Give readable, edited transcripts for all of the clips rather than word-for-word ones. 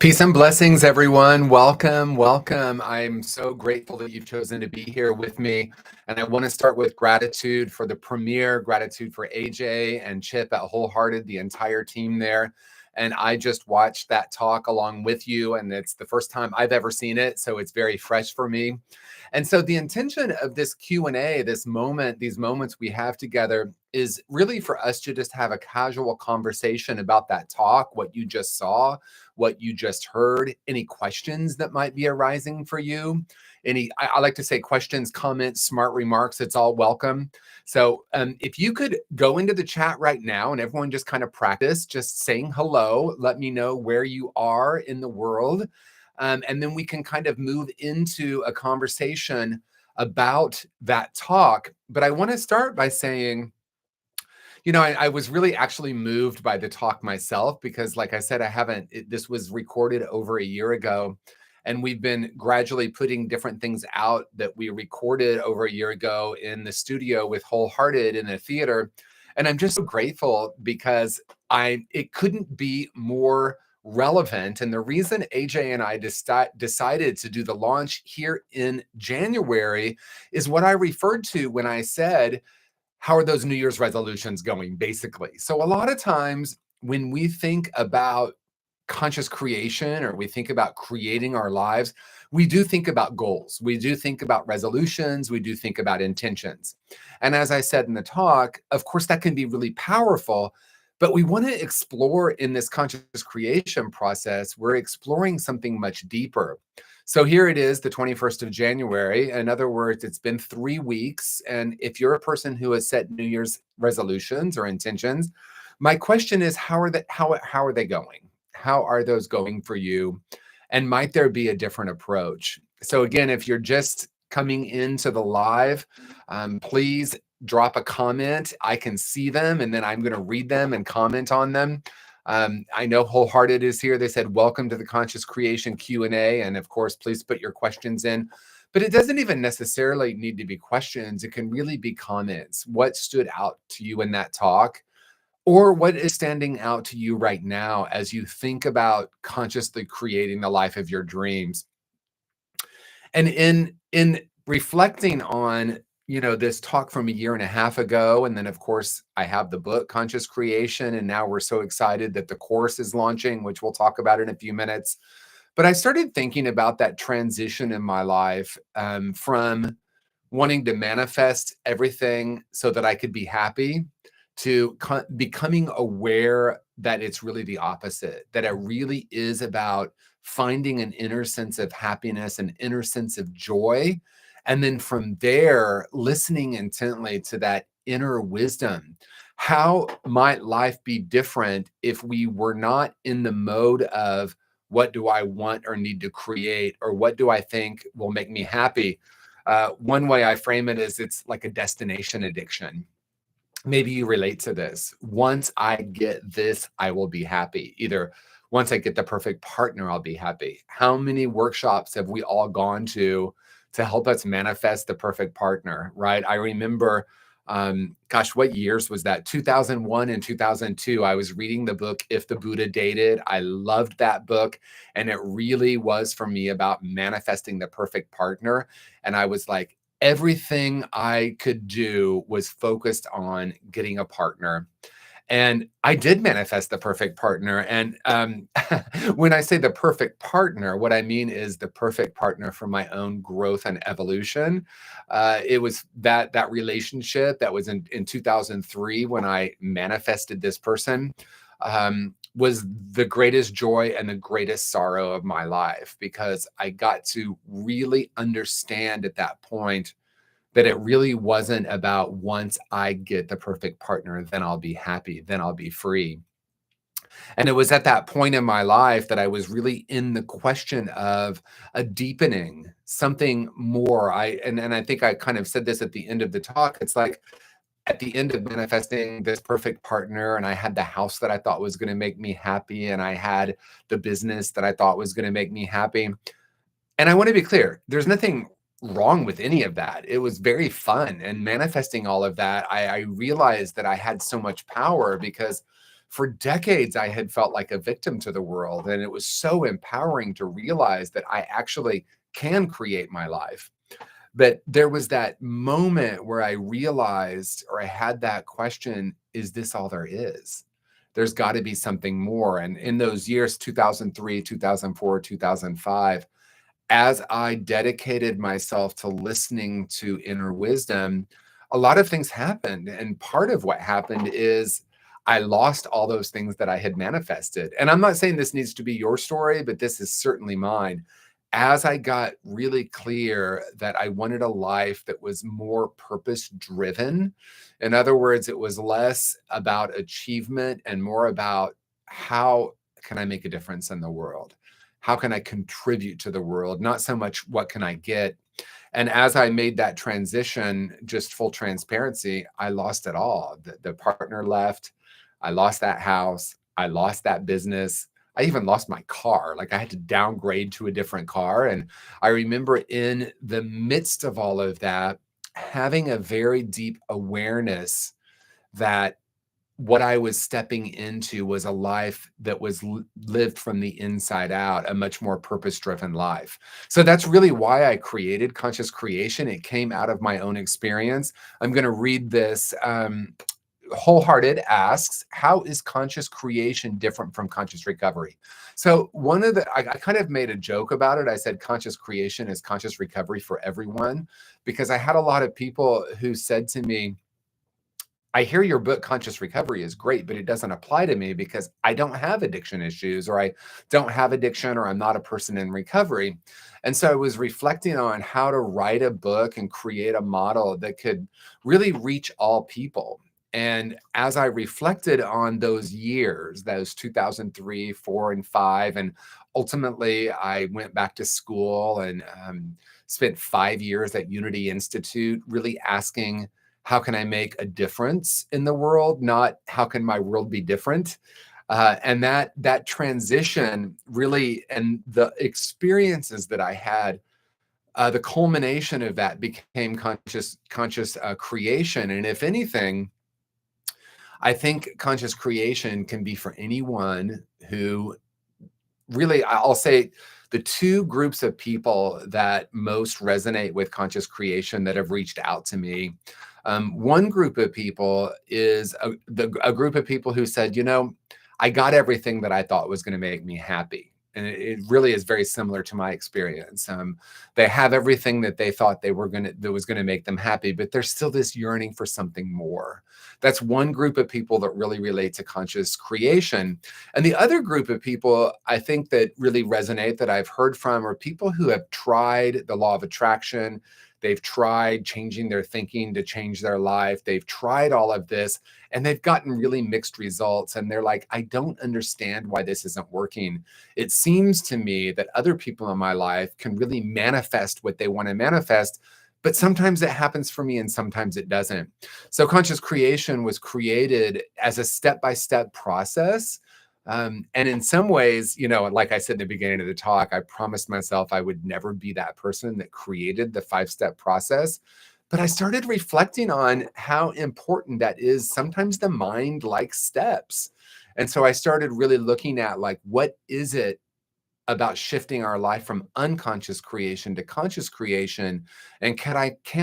Peace and blessings, everyone. Welcome, welcome. I'm so grateful that you've chosen to be here with me. And I want to start with gratitude for the premiere, gratitude for AJ and Chip at Wholehearted, the entire team there. And I just watched that talk along with you, and it's the first time I've ever seen it, so it's very fresh for me. And so the intention of this Q&A, this moment, these moments we have together is really for us to just have a casual conversation about that talk, what you just saw, what you just heard, any questions that might be arising for you. I like to say questions, comments, smart remarks, it's all welcome. So if you could go into the chat right now and everyone just kind of practice just saying hello, let me know where you are in the world. And then we can kind of move into a conversation about that talk. But I want to start by saying, I was really actually moved by the talk myself because, like I said, this was recorded over a year ago. And we've been gradually putting different things out that we recorded over a year ago in the studio with Wholehearted in the theater. And I'm just so grateful because it couldn't be more relevant. And the reason AJ and I decided to do the launch here in January is what I referred to when I said, how are those New Year's resolutions going, basically? So a lot of times when we think about conscious creation or we think about creating our lives, we do think about goals. We do think about resolutions. We do think about intentions. And as I said in the talk, of course, that can be really powerful, but we want to explore in this conscious creation process, we're exploring something much deeper. So here it is, the 21st of January. In other words, it's been 3 weeks. And if you're a person who has set New Year's resolutions or intentions, my question is, how are they going? How are those going for you? And might there be a different approach? So again, if you're just coming into the live, please drop a comment. I can see them, and then I'm going to read them and comment on them. I know Wholehearted is here. They said, welcome to the Conscious Creation Q&A. And of course, please put your questions in. But it doesn't even necessarily need to be questions. It can really be comments. What stood out to you in that talk? Or what is standing out to you right now as you think about consciously creating the life of your dreams? And in reflecting on this talk from a year and a half ago, and then of course I have the book Conscious Creation, and now we're so excited that the course is launching, which we'll talk about in a few minutes. But I started thinking about that transition in my life from wanting to manifest everything so that I could be happy to becoming aware that it's really the opposite, that it really is about finding an inner sense of happiness, an inner sense of joy. And then from there, listening intently to that inner wisdom. How might life be different if we were not in the mode of what do I want or need to create, or what do I think will make me happy? One way I frame it is it's like a destination addiction. Maybe you relate to this. Once I get this, I will be happy. Either once I get the perfect partner, I'll be happy. How many workshops have we all gone to help us manifest the perfect partner, right? I remember, what years was that? 2001 and 2002. I was reading the book, If the Buddha Dated. I loved that book. And it really was for me about manifesting the perfect partner. And I was like, everything I could do was focused on getting a partner. And I did manifest the perfect partner. And when I say the perfect partner, what I mean is the perfect partner for my own growth and evolution. It was that relationship that was in 2003 when I manifested this person. Was the greatest joy and the greatest sorrow of my life, because I got to really understand at that point that it really wasn't about once I get the perfect partner, then I'll be happy, then I'll be free. And it was at that point in my life that I was really in the question of a deepening, something more. And I think I kind of said this at the end of the talk. It's like, at the end of manifesting this perfect partner, and I had the house that I thought was going to make me happy, and I had the business that I thought was going to make me happy. And I want to be clear, there's nothing wrong with any of that. It was very fun. And manifesting all of that, I realized that I had so much power, because For decades, I had felt like a victim to the world. And it was so empowering to realize that I actually can create my life. But there was that moment where I realized, or I had that question, is this all there is? There's got to be something more. And in those years, 2003, 2004, 2005, as I dedicated myself to listening to inner wisdom, a lot of things happened. And part of what happened is I lost all those things that I had manifested. And I'm not saying this needs to be your story, but this is certainly mine. As I got really clear that I wanted a life that was more purpose driven, in other words, it was less about achievement and more about how can I make a difference in the world? How can I contribute to the world? Not so much what can I get. And as I made that transition, just full transparency, I lost it all. The partner left. I lost that house. I lost that business. I even lost my car. Like I had to downgrade to a different car. And I remember in the midst of all of that, having a very deep awareness that what I was stepping into was a life that was lived from the inside out, a much more purpose-driven life. So that's really why I created Conscious Creation. It came out of my own experience. I'm going to read this. Wholehearted asks, how is conscious creation different from conscious recovery? So one of I kind of made a joke about it. I said conscious creation is conscious recovery for everyone, because I had a lot of people who said to me, I hear your book, Conscious Recovery, is great, but it doesn't apply to me because I don't have addiction issues, or I don't have addiction, or I'm not a person in recovery. And so I was reflecting on how to write a book and create a model that could really reach all people. And as I reflected on those years, those 2003, 4, and 5, and ultimately I went back to school and spent 5 years at Unity Institute, really asking, how can I make a difference in the world? Not how can my world be different? And that transition really, and the experiences that I had, the culmination of that became conscious creation. And if anything, I think conscious creation can be for anyone who really, I'll say, the two groups of people that most resonate with conscious creation that have reached out to me. One group of people is a group of people who said, I got everything that I thought was going to make me happy. And it really is very similar to my experience. They have everything that they thought that was going to make them happy, but there's still this yearning for something more. That's one group of people that really relate to conscious creation. And the other group of people I think that really resonate, that I've heard from, are people who have tried the law of attraction. They've tried changing their thinking to change their life. They've tried all of this and they've gotten really mixed results. And they're like, I don't understand why this isn't working. It seems to me that other people in my life can really manifest what they want to manifest, but sometimes it happens for me and sometimes it doesn't. So conscious creation was created as a step-by-step process. And in some ways, like I said in the beginning of the talk, I promised myself I would never be that person that created the 5-step process. But I started reflecting on how important that is. Sometimes the mind likes steps. And so I started really looking at, like, what is it about shifting our life from unconscious creation to conscious creation? And can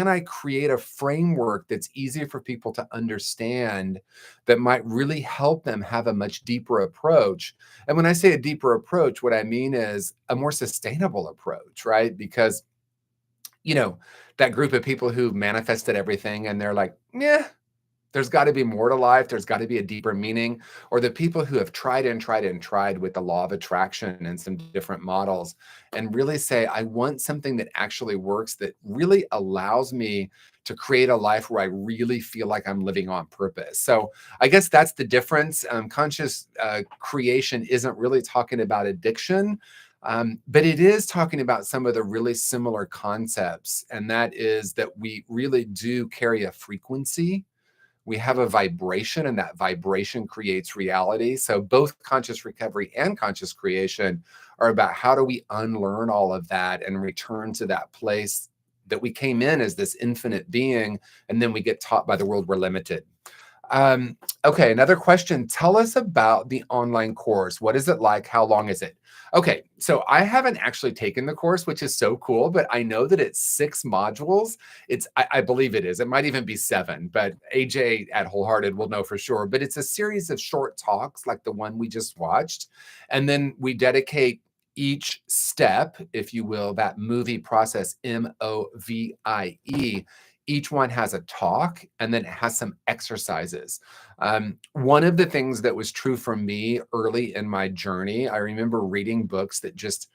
I create a framework that's easier for people to understand, that might really help them have a much deeper approach? And when I say a deeper approach, what I mean is a more sustainable approach, right? Because, that group of people who manifested everything and they're like, yeah, there's got to be more to life. There's got to be a deeper meaning. Or the people who have tried and tried and tried with the law of attraction and some different models, and really say, I want something that actually works, that really allows me to create a life where I really feel like I'm living on purpose. So I guess that's the difference. Conscious creation isn't really talking about addiction, but it is talking about some of the really similar concepts. And that is that we really do carry a frequency. We have a vibration, and that vibration creates reality. So both conscious recovery and conscious creation are about how do we unlearn all of that and return to that place that we came in as this infinite being, and then we get taught by the world we're limited. Um, okay, another question. Tell us about the online course. What is it like? How long is it? Okay, so I haven't actually taken the course, which is so cool, but I know that it's 6 modules. I believe it is. It might even be 7, but AJ at Wholehearted will know for sure. But it's a series of short talks like the one we just watched. And then we dedicate each step, if you will, that movie process, MOVIE. Each one has a talk and then it has some exercises. One of the things that was true for me early in my journey, I remember reading books that just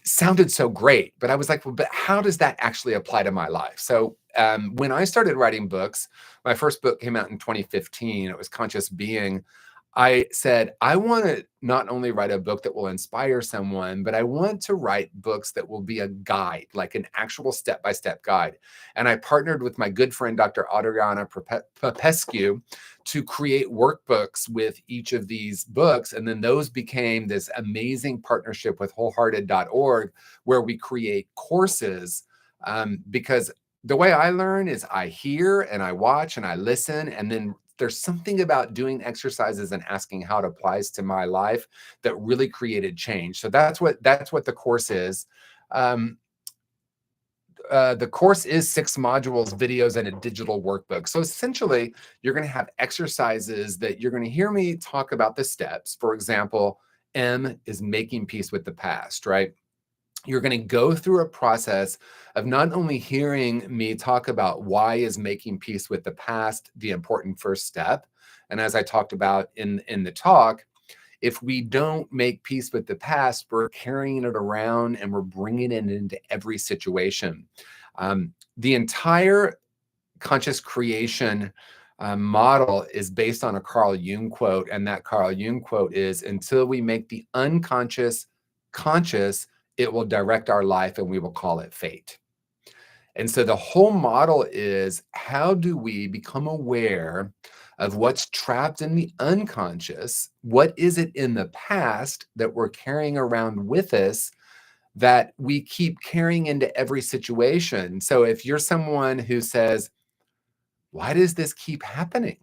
sounded so great, but I was like, well, but how does that actually apply to my life? So when I started writing books, my first book came out in 2015. It was Conscious Being. I said, I want to not only write a book that will inspire someone, but I want to write books that will be a guide, like an actual step-by-step guide. And I partnered with my good friend, Dr. Adriana Popescu, to create workbooks with each of these books. And then those became this amazing partnership with wholehearted.org, where we create courses. Because the way I learn is I hear and I watch and I listen, and then there's something about doing exercises and asking how it applies to my life that really created change. So that's what the course is. Um, the course is 6 modules, videos, and a digital workbook. So essentially, you're going to have exercises that you're going to hear me talk about the steps. For example, M is making peace with the past, right? You're going to go through a process of not only hearing me talk about why is making peace with the past the important first step. And as I talked about in the talk, if we don't make peace with the past, we're carrying it around and we're bringing it into every situation. The entire conscious creation model is based on a Carl Jung quote. And that Carl Jung quote is, until we make the unconscious conscious, it will direct our life and we will call it fate. And so the whole model is, how do we become aware of what's trapped in the unconscious? What is it in the past that we're carrying around with us that we keep carrying into every situation? So if you're someone who says, why does this keep happening?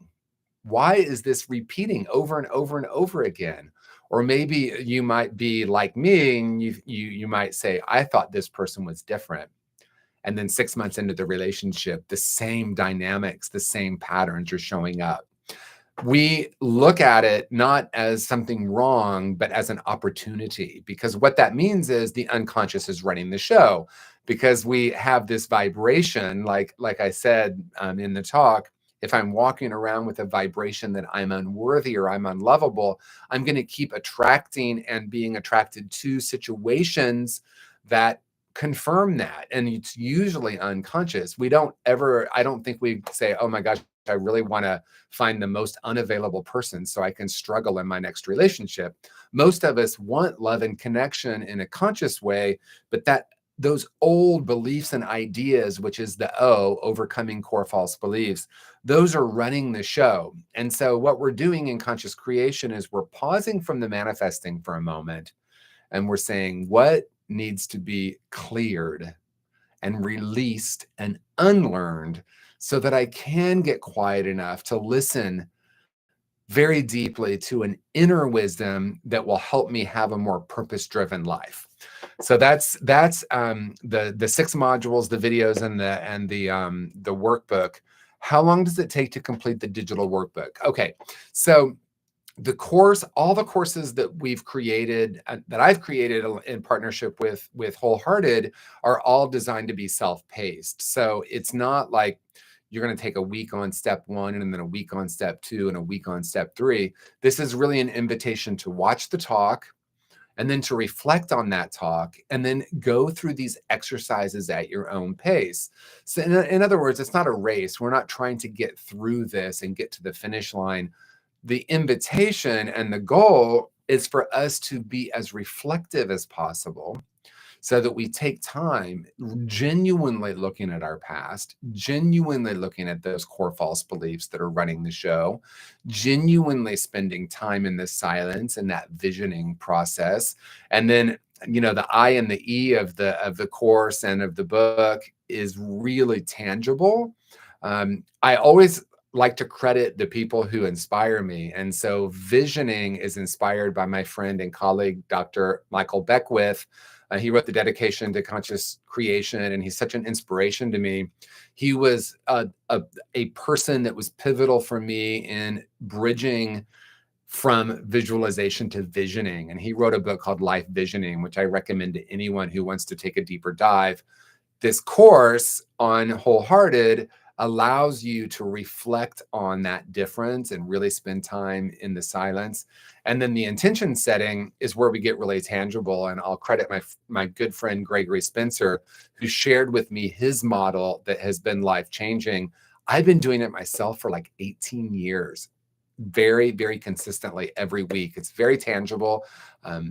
Why is this repeating over and over and over again? Or maybe you might be like me and you might say, I thought this person was different. And then 6 months into the relationship, the same dynamics, the same patterns are showing up. We look at it not as something wrong, but as an opportunity, because what that means is the unconscious is running the show, because we have this vibration, like I said in the talk. If I'm walking around with a vibration that I'm unworthy or I'm unlovable, I'm going to keep attracting and being attracted to situations that confirm that. And it's usually unconscious. I don't think we say, oh my gosh, I really want to find the most unavailable person so I can struggle in my next relationship. Most of us want love and connection in a conscious way, but those old beliefs and ideas, which is the O, overcoming core false beliefs, those are running the show. And so what we're doing in conscious creation is we're pausing from the manifesting for a moment, and we're saying, what needs to be cleared and released and unlearned so that I can get quiet enough to listen very deeply to an inner wisdom that will help me have a more purpose-driven life. So that's the 6 modules, the videos, and the workbook. How long does it take to complete the digital workbook? Okay, so the course, all the courses that we've created, that I've created in partnership with Wholehearted, are all designed to be self-paced. So it's not like you're going to take a week on step 1 and then a week on step 2 and a week on step 3. This is really an invitation to watch the talk and then to reflect on that talk and then go through these exercises at your own pace. So in other words, it's not a race. We're not trying to get through this and get to the finish line. The invitation and the goal is for us to be as reflective as possible, so that we take time genuinely looking at our past, genuinely looking at those core false beliefs that are running the show, genuinely spending time in the silence and that visioning process. And then, the I and the E of the course and of the book is really tangible. I always like to credit the people who inspire me. And so visioning is inspired by my friend and colleague, Dr. Michael Beckwith. He wrote the Dedication to Conscious Creation, and he's such an inspiration to me. He was a person that was pivotal for me in bridging from visualization to visioning. And he wrote a book called Life Visioning, which I recommend to anyone who wants to take a deeper dive. This course on Wholehearted allows you to reflect on that difference and really spend time in the silence. And then the intention setting is where we get really tangible. And I'll credit my good friend, Gregory Spencer, who shared with me his model that has been life-changing. I've been doing it myself for like 18 years, very, very consistently every week. It's very tangible,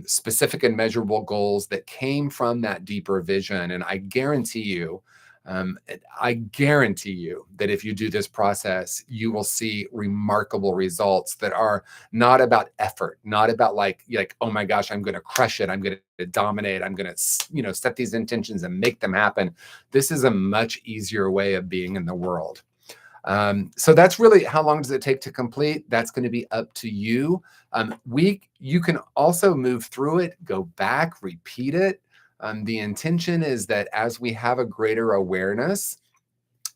specific and measurable goals that came from that deeper vision. And I guarantee you that if you do this process, you will see remarkable results that are not about effort, not about like, oh my gosh, I'm going to crush it. I'm going to dominate. I'm going to, set these intentions and make them happen. This is a much easier way of being in the world. So that's really, how long does it take to complete? That's going to be up to you. You can also move through it, go back, repeat it. The intention is that as we have a greater awareness,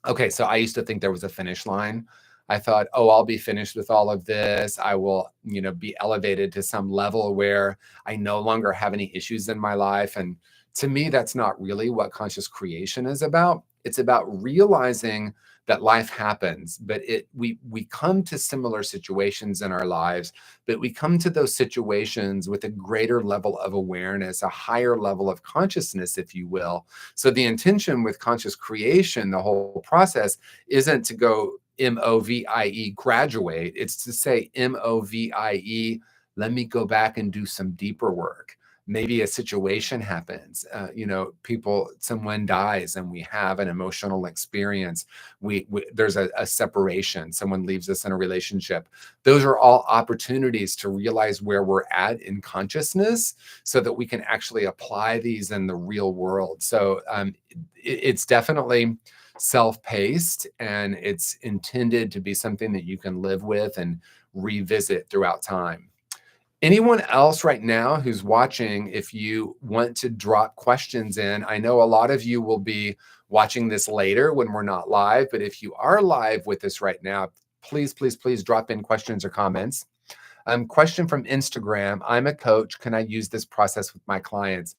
okay, so I used to think there was a finish line. I thought, oh, I'll be finished with all of this. I will, be elevated to some level where I no longer have any issues in my life. And to me, that's not really what conscious creation is about. It's about realizing that life happens, but we come to similar situations in our lives, but we come to those situations with a greater level of awareness, a higher level of consciousness, if you will. So the intention with conscious creation, the whole process, isn't to go MOVIE, graduate. It's to say MOVIE, let me go back and do some deeper work. Maybe a situation happens, someone dies and we have an emotional experience. There's a separation, someone leaves us in a relationship. Those are all opportunities to realize where we're at in consciousness so that we can actually apply these in the real world. So it's definitely self-paced, and it's intended to be something that you can live with and revisit throughout time. Anyone else right now who's watching, if you want to drop questions in, I know a lot of you will be watching this later when we're not live, but if you are live with us right now, please, please, please drop in questions or comments. Question from Instagram: I'm a coach. Can I use this process with my clients?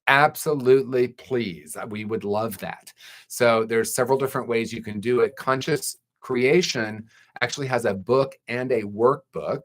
Absolutely, please. We would love that. So there's several different ways you can do it. Conscious Creation actually has a book and a workbook,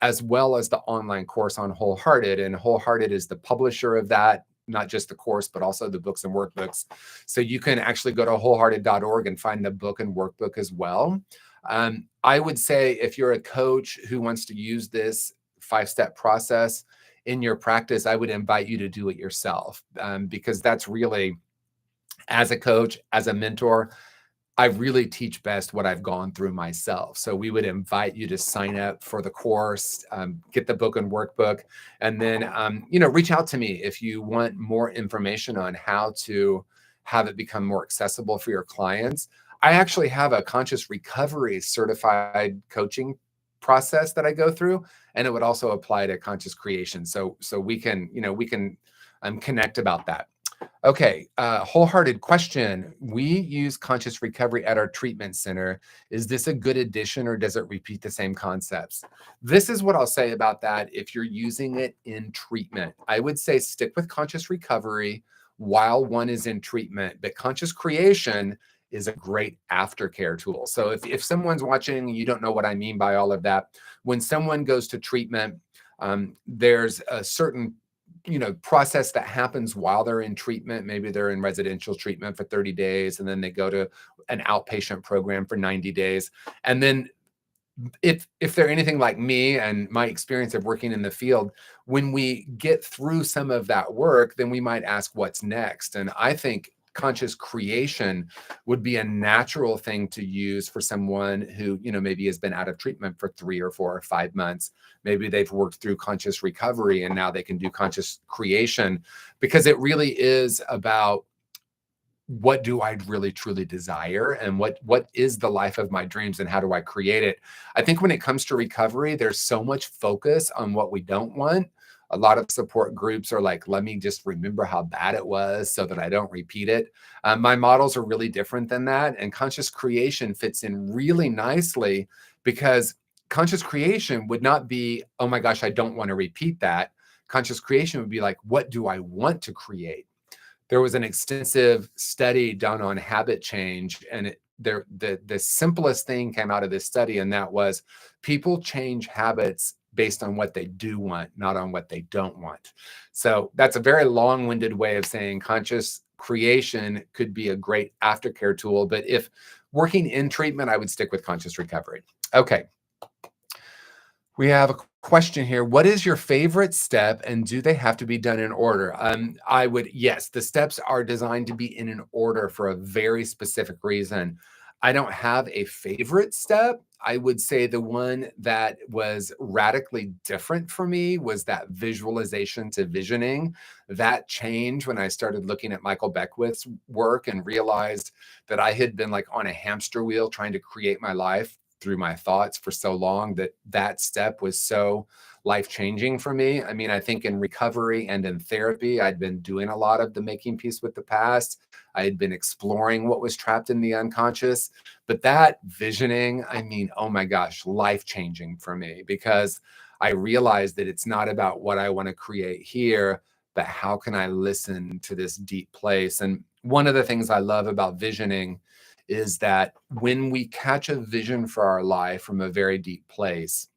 as well as the online course on Wholehearted. And Wholehearted is the publisher of that, not just the course, but also the books and workbooks. So you can actually go to wholehearted.org and find the book and workbook as well. I would say if you're a coach who wants to use this 5-step process in your practice, I would invite you to do it yourself, because that's really, as a coach, as a mentor, I really teach best what I've gone through myself. So we would invite you to sign up for the course, get the book and workbook, and then, reach out to me if you want more information on how to have it become more accessible for your clients. I actually have a conscious recovery certified coaching process that I go through, and it would also apply to conscious creation. So we can, connect about that. Okay, Wholehearted question. We use conscious recovery at our treatment center. Is this a good addition, or does it repeat the same concepts? This is what I'll say about that. If you're using it in treatment, I would say stick with conscious recovery while one is in treatment, but conscious creation is a great aftercare tool. So if someone's watching and you don't know what I mean by all of that, when someone goes to treatment, there's a certain process that happens while they're in treatment. Maybe they're in residential treatment for 30 days, and then they go to an outpatient program for 90 days. And then if they're anything like me and my experience of working in the field, when we get through some of that work, then we might ask what's next. And I think conscious creation would be a natural thing to use for someone who, maybe has been out of treatment for 3 or 4 or 5 months. Maybe they've worked through conscious recovery and now they can do conscious creation, because it really is about what do I really truly desire, and what is the life of my dreams, and how do I create it? I think when it comes to recovery, there's so much focus on what we don't want. A lot of support groups are like, let me just remember how bad it was so that I don't repeat it. My models are really different than that. And conscious creation fits in really nicely because conscious creation would not be, oh my gosh, I don't want to repeat that. Conscious creation would be like, what do I want to create? There was an extensive study done on habit change, and the simplest thing came out of this study, and that was people change habits based on what they do want, not on what they don't want. So that's a very long-winded way of saying conscious creation could be a great aftercare tool, but if working in treatment, I would stick with conscious recovery. Okay. We have a question here. What is your favorite step, and do they have to be done in order? Yes, the steps are designed to be in an order for a very specific reason. I don't have a favorite step. I would say the one that was radically different for me was that visualization to visioning. That changed when I started looking at Michael Beckwith's work and realized that I had been like on a hamster wheel trying to create my life through my thoughts for so long, that step was so life-changing for me. I mean, I think in recovery and in therapy, I'd been doing a lot of the making peace with the past. I had been exploring what was trapped in the unconscious, but that visioning, I mean, oh my gosh, life-changing for me, because I realized that it's not about what I want to create here, but how can I listen to this deep place? And one of the things I love about visioning is that when we catch a vision for our life from a very deep place,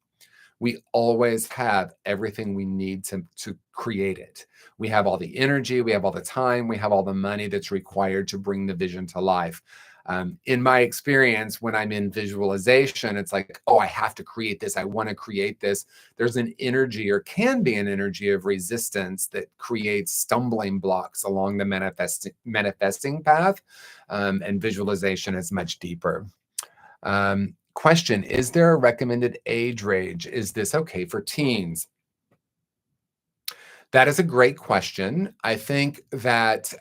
we always have everything we need to create it. We have all the energy, we have all the time, we have all the money that's required to bring the vision to life. In my experience, when I'm in visualization, it's like, oh, I have to create this. I want to create this. There's an energy, or can be an energy, of resistance that creates stumbling blocks along the manifesting path. And visualization is much deeper. Question, is there a recommended age range? Is this okay for teens? That is a great question. I think that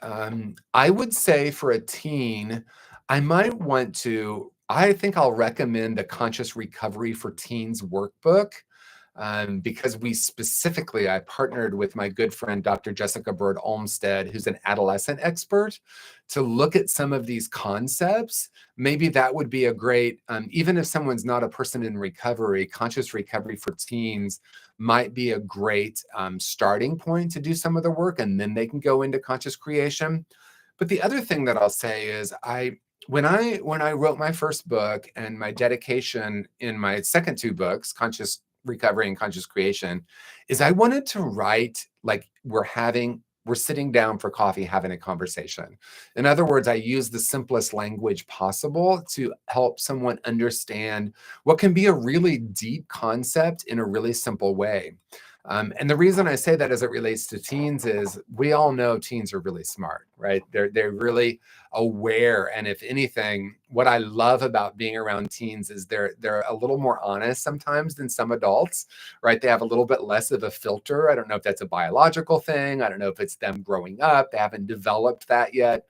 I would say for a teen, I think I'll recommend the Conscious Recovery for Teens workbook, because I partnered with my good friend, Dr. Jessica Bird Olmsted, who's an adolescent expert, to look at some of these concepts. Maybe that would be a great, even if someone's not a person in recovery, Conscious Recovery for Teens might be a great starting point to do some of the work, and then they can go into conscious creation. But the other thing that I'll say is when I wrote my first book, and my dedication in my second two books, Conscious Recovery and Conscious Creation, is I wanted to write like we're sitting down for coffee having a conversation. In other words, I use the simplest language possible to help someone understand what can be a really deep concept in a really simple way. And the reason I say that as it relates to teens is we all know teens are really smart, right? They're really aware. And if anything, what I love about being around teens is they're a little more honest sometimes than some adults, right? They have a little bit less of a filter. I don't know if that's a biological thing. I don't know if it's them growing up. They haven't developed that yet,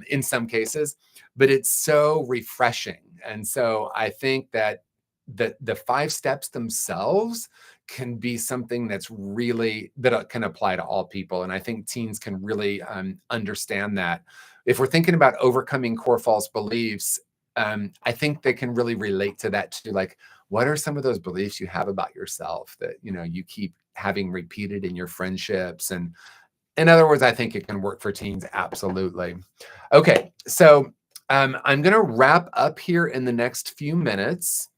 in some cases, but it's so refreshing. And so I think that the 5 steps themselves can be something that can apply to all people. And I think teens can really understand that. If we're thinking about overcoming core false beliefs, I think they can really relate to that too. Like, what are some of those beliefs you have about yourself that, you keep having repeated in your friendships? And in other words, I think it can work for teens. Absolutely. Okay. So I'm going to wrap up here in the next few minutes.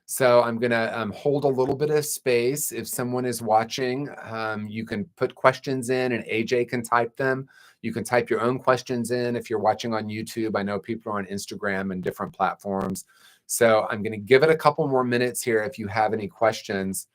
So I'm going to hold a little bit of space. If someone is watching, you can put questions in and AJ can type them. You can type your own questions in if you're watching on YouTube. I know people are on Instagram and different platforms. So I'm going to give it a couple more minutes here if you have any questions.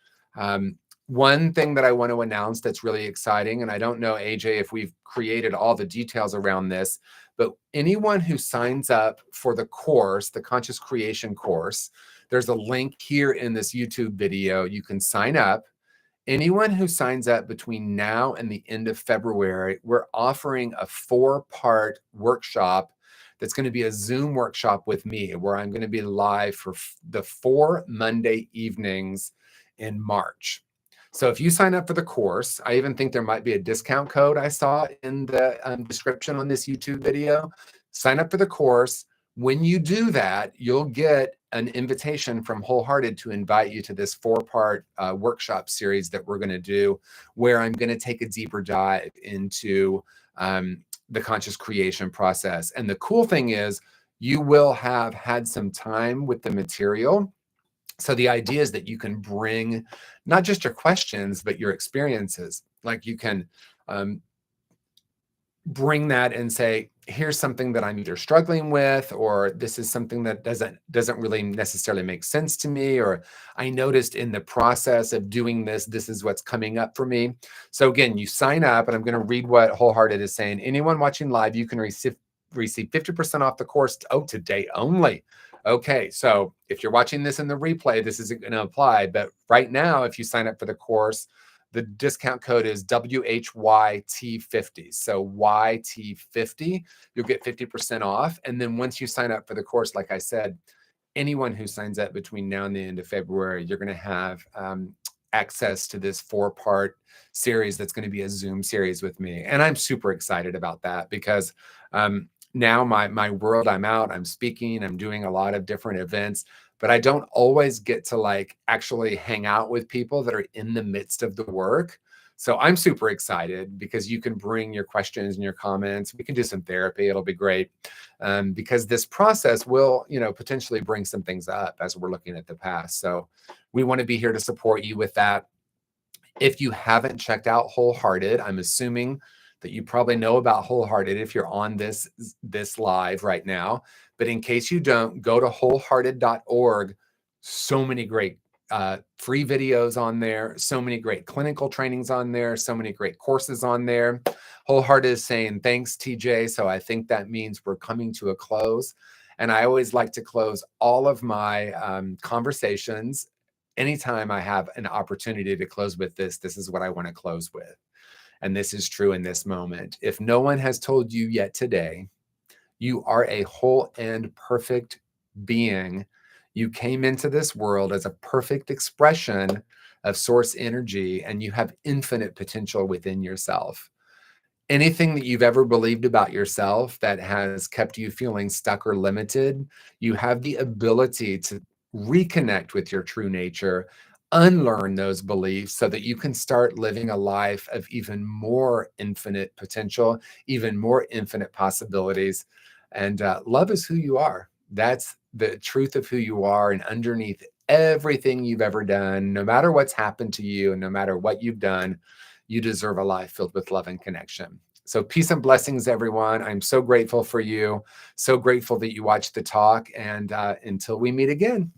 One thing that I want to announce that's really exciting, and I don't know, AJ, if we've created all the details around this, but anyone who signs up for the course, the Conscious Creation course, there's a link here in this YouTube video. You can sign up. anyone who signs up between now and the end of February, we're offering a 4-part workshop that's going to be a Zoom workshop with me, where I'm going to be live for the 4 Monday evenings in March. So if you sign up for the course, I even think there might be a discount code I saw in the description on this YouTube video. Sign up for the course. When you do that, you'll get an invitation from Wholehearted to invite you to this 4-part workshop series that we're going to do, where I'm going to take a deeper dive into the conscious creation process. And the cool thing is, you will have had some time with the material. So the idea is that you can bring not just your questions, but your experiences. Like you can bring that and say, here's something that I'm either struggling with, or this is something that doesn't really necessarily make sense to me, or I noticed in the process of doing this, this is what's coming up for me. So again, you sign up, and I'm going to read what Wholehearted is saying. Anyone watching live, you can receive 50% off the course. Oh, today only. Okay, so if you're watching this in the replay, this isn't going to apply. But right now, if you sign up for the course, the discount code is WHYT50. So YT50, you'll get 50% off. And then once you sign up for the course, like I said, anyone who signs up between now and the end of February, you're going to have access to this 4-part series that's going to be a Zoom series with me. And I'm super excited about that, because now my world, I'm out, I'm speaking, I'm doing a lot of different events, but I don't always get to like actually hang out with people that are in the midst of the work. So I'm super excited, because you can bring your questions and your comments. We can do some therapy. It'll be great, because this process will, potentially bring some things up as we're looking at the past. So we want to be here to support you with that. If you haven't checked out Wholehearted, I'm assuming that you probably know about Wholehearted if you're on this live right now. But in case you don't, go to wholehearted.org. So many great free videos on there, so many great clinical trainings on there, so many great courses on there. Wholehearted is saying, thanks, TJ. So I think that means we're coming to a close. And I always like to close all of my conversations. Anytime I have an opportunity to close with this is what I want to close with. And this is true in this moment. If no one has told you yet today, you are a whole and perfect being. You came into this world as a perfect expression of source energy, and you have infinite potential within yourself. Anything that you've ever believed about yourself that has kept you feeling stuck or limited, you have the ability to reconnect with your true nature, unlearn those beliefs, so that you can start living a life of even more infinite potential, even more infinite possibilities. And love is who you are. That's the truth of who you are. And underneath everything you've ever done, no matter what's happened to you, and no matter what you've done, you deserve a life filled with love and connection. So peace and blessings, everyone. I'm so grateful for you. So grateful that you watched the talk. And until we meet again.